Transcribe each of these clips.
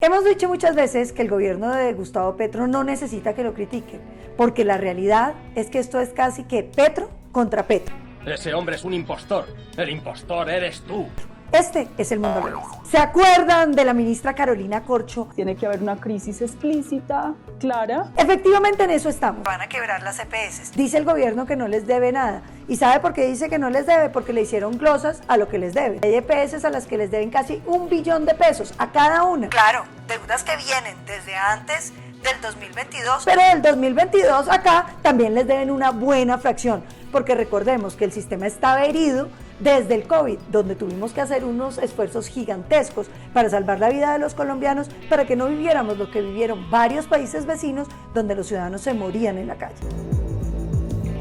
Hemos dicho muchas veces que el gobierno de Gustavo Petro no necesita que lo critiquen, porque la realidad es que esto es casi que Petro contra Petro. Ese hombre es un impostor. El impostor eres tú. Este es el mundo al revés. ¿Se acuerdan de la ministra Carolina Corcho? Tiene que haber una crisis explícita, clara. Efectivamente en eso estamos. Van a quebrar las EPS. Dice el gobierno que no les debe nada. ¿Y sabe por qué dice que no les debe? Porque le hicieron glosas a lo que les debe. Hay EPS a las que les deben casi 1 billón de pesos a cada una. Claro, deudas que vienen desde antes del 2022. Pero del 2022 acá también les deben una buena fracción. Porque recordemos que el sistema estaba herido desde el COVID, donde tuvimos que hacer unos esfuerzos gigantescos para salvar la vida de los colombianos, para que no viviéramos lo que vivieron varios países vecinos, donde los ciudadanos se morían en la calle.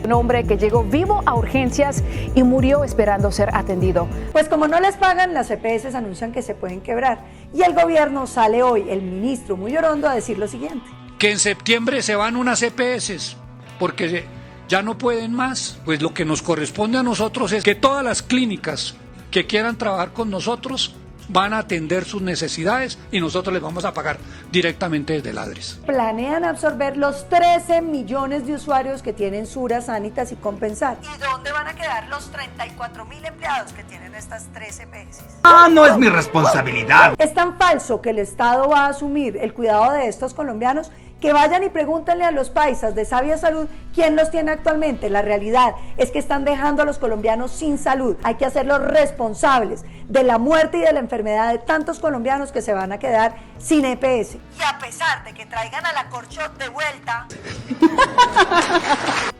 Un hombre que llegó vivo a urgencias y murió esperando ser atendido. Pues como no les pagan, las EPS anuncian que se pueden quebrar. Y el gobierno sale hoy, el ministro muy orondo, a decir lo siguiente. Que en septiembre se van unas EPS, porque ya no pueden más. Pues lo que nos corresponde a nosotros es que todas las clínicas que quieran trabajar con nosotros van a atender sus necesidades y nosotros les vamos a pagar directamente desde el ADRES. Planean absorber los 13 millones de usuarios que tienen Sura, Sanitas y Compensar. ¿Y dónde van a quedar los 34.000 empleados que tienen estas 13 EPS? No es mi responsabilidad. Es tan falso que el Estado va a asumir el cuidado de estos colombianos que vayan y pregúntenle a los paisas de Sabia Salud quién los tiene actualmente. La realidad es que están dejando a los colombianos sin salud. Hay que hacerlos responsables de la muerte y de la enfermedad de tantos colombianos que se van a quedar sin EPS. Y a pesar de que traigan a la Corcho de vuelta,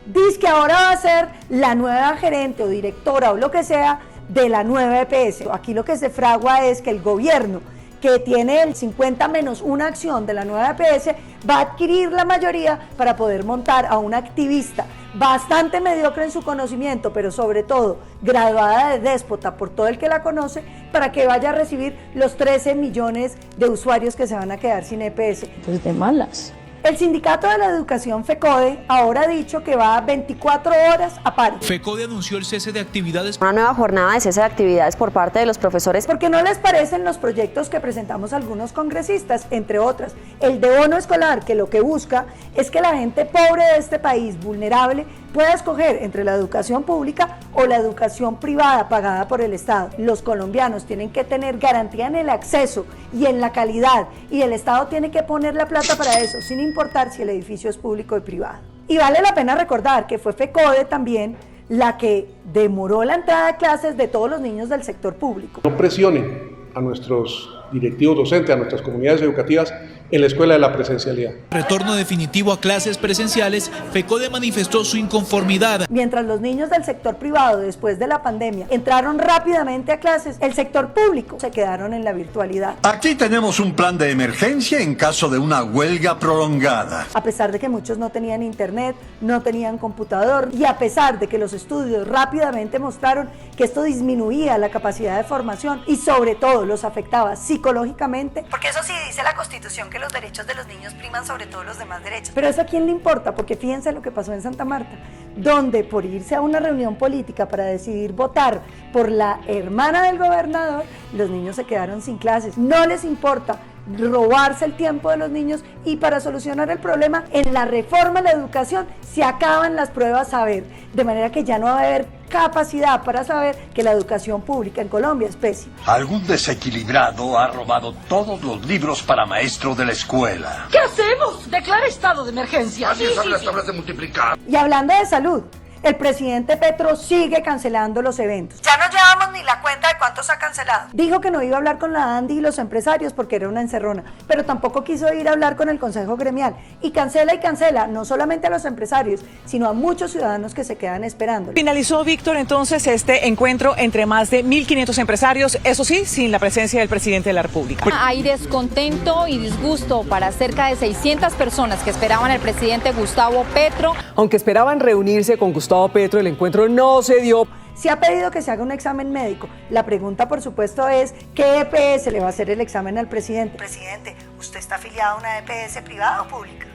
dice que ahora va a ser la nueva gerente o directora o lo que sea de la nueva EPS. Aquí lo que se fragua es que el gobierno, que tiene el 50-1 acción de la nueva EPS, va a adquirir la mayoría para poder montar a una activista bastante mediocre en su conocimiento, pero sobre todo graduada de déspota por todo el que la conoce, para que vaya a recibir los 13 millones de usuarios que se van a quedar sin EPS. Pues de malas. El sindicato de la educación FECODE ahora ha dicho que va a 24 horas a paro. FECODE anunció el cese de actividades. Una nueva jornada de cese de actividades por parte de los profesores. Porque no les parecen los proyectos que presentamos algunos congresistas, entre otras, el de bono escolar, que lo que busca es que la gente pobre de este país, vulnerable, pueda escoger entre la educación pública o la educación privada pagada por el Estado. Los colombianos tienen que tener garantía en el acceso y en la calidad, y el Estado tiene que poner la plata para eso, sin importar si el edificio es público o privado. Y vale la pena recordar que fue FECODE también la que demoró la entrada a clases de todos los niños del sector público. No presionen a nuestros directivos docentes, a nuestras comunidades educativas en la escuela de la presencialidad. Retorno definitivo a clases presenciales, FECODE manifestó su inconformidad. Mientras los niños del sector privado, después de la pandemia, entraron rápidamente a clases, el sector público se quedaron en la virtualidad. Aquí tenemos un plan de emergencia en caso de una huelga prolongada. A pesar de que muchos no tenían internet, no tenían computador, y a pesar de que los estudios rápidamente mostraron que esto disminuía la capacidad de formación y sobre todo los afectaba psicológicamente, porque eso sí dice la Constitución, que los derechos de los niños priman sobre todos los demás derechos. Pero eso a quién le importa, porque fíjense lo que pasó en Santa Marta, donde por irse a una reunión política para decidir votar por la hermana del gobernador, los niños se quedaron sin clases. No les importa robarse el tiempo de los niños, y para solucionar el problema, en la reforma de la educación se acaban las pruebas saber, de manera que ya no va a haber capacidad para saber que la educación pública en Colombia es pésima. Algún desequilibrado ha robado todos los libros para maestro de la escuela. ¿Qué hacemos? Declara estado de emergencia. Así son las tablas de multiplicar. Y hablando de salud, el presidente Petro sigue cancelando los eventos. Ya no llevamos ni la cuenta de cuántos ha cancelado. Dijo que no iba a hablar con la ANDI y los empresarios porque era una encerrona, pero tampoco quiso ir a hablar con el Consejo Gremial. Y cancela, no solamente a los empresarios, sino a muchos ciudadanos que se quedan esperando. Finalizó, Víctor, entonces este encuentro entre más de 1.500 empresarios, eso sí, sin la presencia del presidente de la República. Hay descontento y disgusto para cerca de 600 personas que esperaban al presidente Gustavo Petro. Aunque esperaban reunirse con Gustavo Petro, el encuentro no se dio. Se ha pedido que se haga un examen médico. La pregunta, por supuesto, es ¿qué EPS le va a hacer el examen al presidente? Presidente, ¿usted está afiliado a una EPS privada o pública?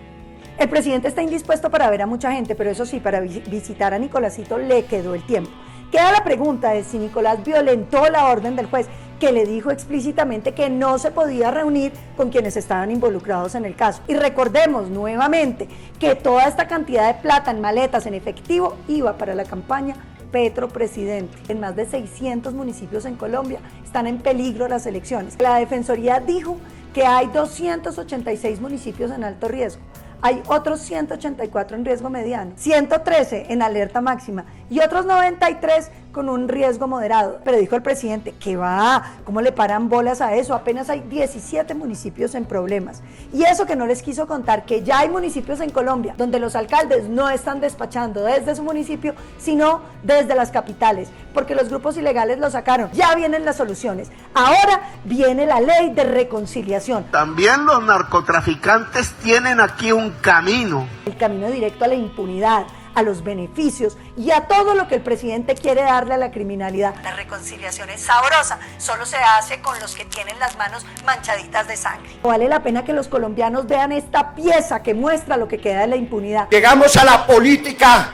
El presidente está indispuesto para ver a mucha gente, pero eso sí, para visitar a Nicolásito le quedó el tiempo. Queda la pregunta de si Nicolás violentó la orden del juez que le dijo explícitamente que no se podía reunir con quienes estaban involucrados en el caso. Y recordemos nuevamente que toda esta cantidad de plata en maletas, en efectivo, iba para la campaña Petro Presidente. En más de 600 municipios en Colombia están en peligro las elecciones. La Defensoría dijo que hay 286 municipios en alto riesgo. Hay otros 184 en riesgo mediano, 113 en alerta máxima y otros 93 con un riesgo moderado. Pero dijo el presidente, ¿qué va? ¿Cómo le paran bolas a eso? Apenas hay 17 municipios en problemas. Y eso que no les quiso contar, que ya hay municipios en Colombia donde los alcaldes no están despachando desde su municipio, sino desde las capitales, porque los grupos ilegales lo sacaron. Ya vienen las soluciones. Ahora viene la ley de reconciliación. También los narcotraficantes tienen aquí un camino. El camino directo a la impunidad, a los beneficios y a todo lo que el presidente quiere darle a la criminalidad. La reconciliación es sabrosa, solo se hace con los que tienen las manos manchaditas de sangre. Vale la pena que los colombianos vean esta pieza que muestra lo que queda de la impunidad. Llegamos a la política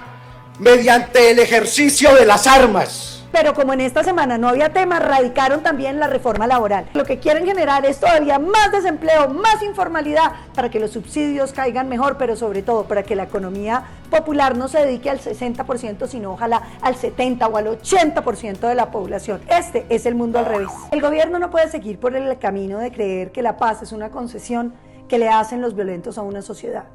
mediante el ejercicio de las armas. Pero como en esta semana no había tema, radicaron también la reforma laboral. Lo que quieren generar es todavía más desempleo, más informalidad, para que los subsidios caigan mejor, pero sobre todo para que la economía popular no se dedique al 60%, sino ojalá al 70% o al 80% de la población. Este es el mundo al revés. El gobierno no puede seguir por el camino de creer que la paz es una concesión que le hacen los violentos a una sociedad.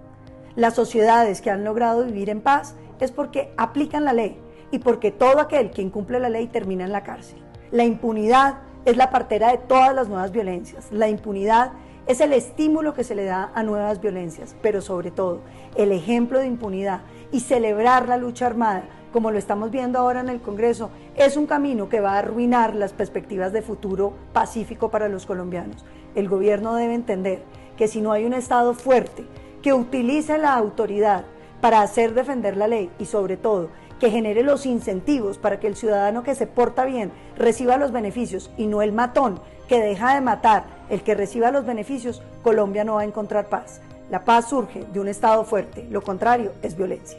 Las sociedades que han logrado vivir en paz es porque aplican la ley, y porque todo aquel que incumple la ley termina en la cárcel. La impunidad es la partera de todas las nuevas violencias. La impunidad es el estímulo que se le da a nuevas violencias, pero sobre todo el ejemplo de impunidad y celebrar la lucha armada, como lo estamos viendo ahora en el Congreso, es un camino que va a arruinar las perspectivas de futuro pacífico para los colombianos. El gobierno debe entender que si no hay un Estado fuerte que utilice la autoridad para hacer defender la ley y sobre todo que genere los incentivos para que el ciudadano que se porta bien reciba los beneficios y no el matón que deja de matar, el que reciba los beneficios, Colombia no va a encontrar paz. La paz surge de un Estado fuerte, lo contrario es violencia.